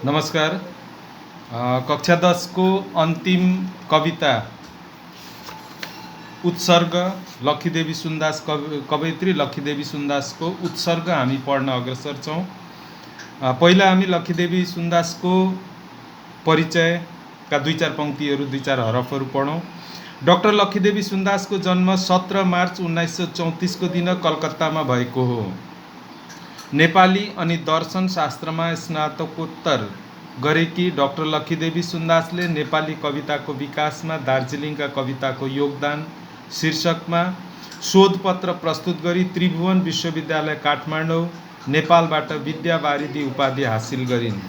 नमस्कार। कक्षा 10 को अंतिम कविता उत्सर्ग लक्खीदेवी सुन्दास कवयित्री लक्खीदेवी सुन्दास को उत्सर्ग हामी पढ्न अग्रसर छौँ। पहिला हामी लक्खीदेवी सुन्दास को परिचय का दुई चार पंक्तिहरू दुई चार हरफहरू पढौँ। डाक्टर लक्खीदेवी सुन्दास को जन्म 17 मार्च 1934 को दिन कलकत्तामा भएको हो। नेपाली अनि दर्शन शास्त्रमा स्नातकोत्तर गरेकी डाक्टर लक्खीदेवी सुन्दासले नेपाली कविताको विकासमा दार्जिलिङका कविताको योगदान शीर्षकमा शोधपत्र प्रस्तुत गरी त्रिभुवन विश्वविद्यालय काठमाडौँ नेपालबाट विद्यावारिधि उपाधि हासिल गरिन्।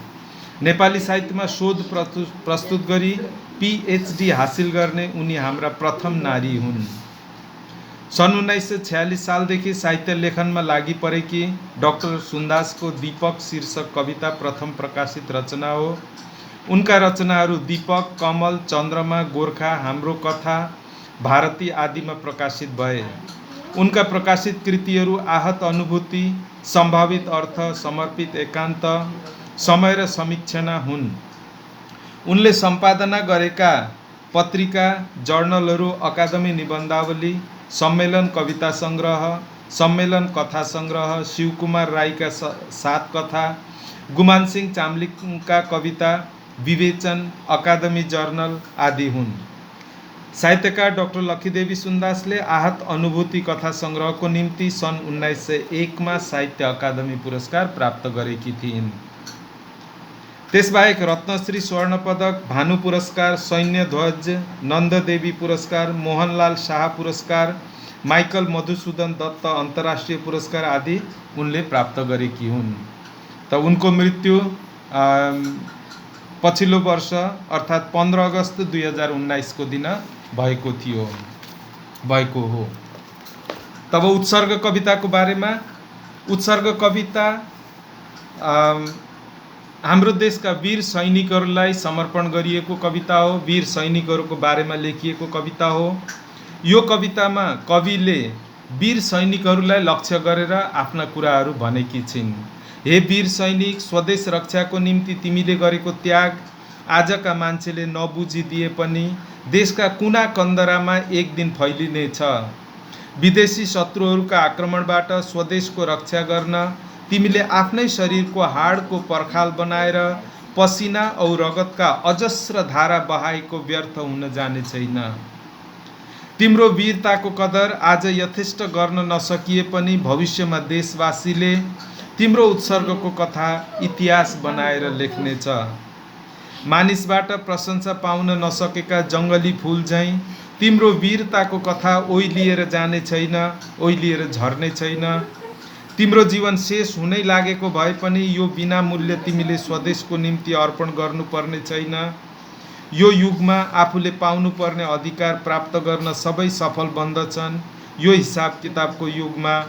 नेपाली साहित्यमा शोध प्रस्तुत गरी पीएचडी हासिल गर्ने उनी हाम्रा प्रथम नारी हुन्। सन् 1946 सालदेखि साहित्य लेखनमा लागि परेकी डाक्टर सुन्दासको दीपक शीर्षक कविता प्रथम प्रकाशित रचना हो। उनका रचनाहरू दीपक, कमल, चन्द्रमा, गोर्खा, हाम्रो कथा, भारती आदिमा प्रकाशित भए। उनका प्रकाशित कृतिहरू आहत अनुभूति, सम्भावित अर्थ, समर्पित एकान्त, समय र समीक्षणा हुन्। उनले सम्पादना गरेका पत्रिका जर्नलहरू अकादमी निबन्धावली, सम्मेलन कविता सङ्ग्रह, सम्मेलन कथा सङ्ग्रह, शिवकुमार राईका 7 कथा, गुमान सिंह चामलिङका कविता, विवेचन, अकादमी जर्नल आदि हुन्। साहित्यकार डाक्टर लक्खीदेवी सुन्दासले आहत अनुभूति कथा सङ्ग्रहको निम्ति सन् 1901 मा साहित्य अकादमी पुरस्कार प्राप्त गरेकी थिइन्। त्यसबाहेक रत्नश्री स्वर्ण पदक, भानु पुरस्कार, सैन्य ध्वज, नन्ददेवी पुरस्कार, मोहनलाल शाह पुरस्कार, माइकल मधुसूदन दत्त अन्तर्राष्ट्रिय पुरस्कार आदि उनले प्राप्त गरेकी हुन्। त उनको मृत्यु पछिल्लो वर्ष अर्थात् 15 अगस्त 2019 को दिन भएको हो। तब उत्सर्ग कविताको बारेमा, उत्सर्ग कविता हाम्रो देशका वीर सैनिकहरूलाई समर्पण गरिएको कविता हो। वीर सैनिकहरूको बारेमा लेखिएको कविता हो। यो कवितामा कविले वीर सैनिकहरूलाई लक्ष्य गरेर आफ्ना कुराहरू भनेकी छिन्। हे वीर सैनिक, स्वदेश रक्षाको निम्ति तिमीले गरेको त्याग आजका मान्छेले नबुझिदिए पनि देशका कुना कन्दरामा एक दिन फैलिनेछ। विदेशी शत्रुहरूका आक्रमणबाट स्वदेशको रक्षा गर्न तिमीले आफ्नै शरीरको हाडको पर्खाल बनाएर पसिना औ रगतका अजस्र धारा बहाएको व्यर्थ हुन जाने छैन। तिम्रो वीरताको कदर आज यथेष्ट गर्न नसकिए पनि भविष्यमा देशवासीले तिम्रो उत्सर्गको कथा इतिहास बनाएर लेख्नेछ। मानिसबाट प्रशंसा पाउन नसकेका जङ्गली फुल झैँ तिम्रो वीरताको कथा ओइलिएर जाने छैन, ओइलिएर झर्ने छैन। तिम्रो जीवन शेष हुनै लागेको भए पनि यो बिना मूल्य तिमीले स्वदेशको निम्ति अर्पण गर्नुपर्ने छैन। यो युगमा आफूले पाउनुपर्ने अधिकार प्राप्त गर्न सबै सफल बन्दछन्। यो हिसाब किताबको युगमा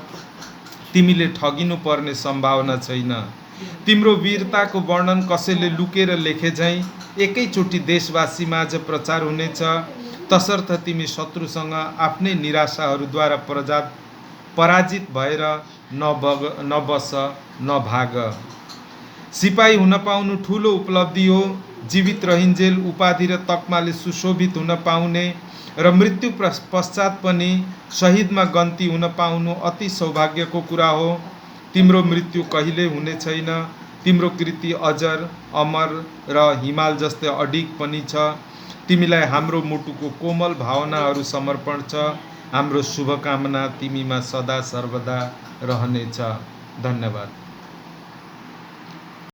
तिमीले ठगिनु पर्ने सम्भावना छैन। तिम्रो वीरताको वर्णन कसैले लुकेर लेखे झैँ एकैचोटि देशवासीमाझ प्रचार हुनेछ, तसर्थ तिमी शत्रुसँग आफ्नै निराशाहरूद्वारा पराजित भएर नबस, नभाग। सिपाही हुन पाउनु ठुलो उपलब्धि हो। जीवित रहिन्जेल उपाधि र तकमाले सुशोभित हुन पाउने र मृत्यु पश्चात पनि शहीदमा गन्ती हुन पाउनु अति सौभाग्यको कुरा हो। तिम्रो मृत्यु कहिल्यै हुने छैन। तिम्रो कृति अजर, अमर र हिमाल जस्तै अडिग पनि छ। तिमीलाई हाम्रो मुटुको कोमल भावनाहरू समर्पण छ। हाम्रो शुभकामना तिमीमा सदा सर्वदा रहनेछ। धन्यवाद।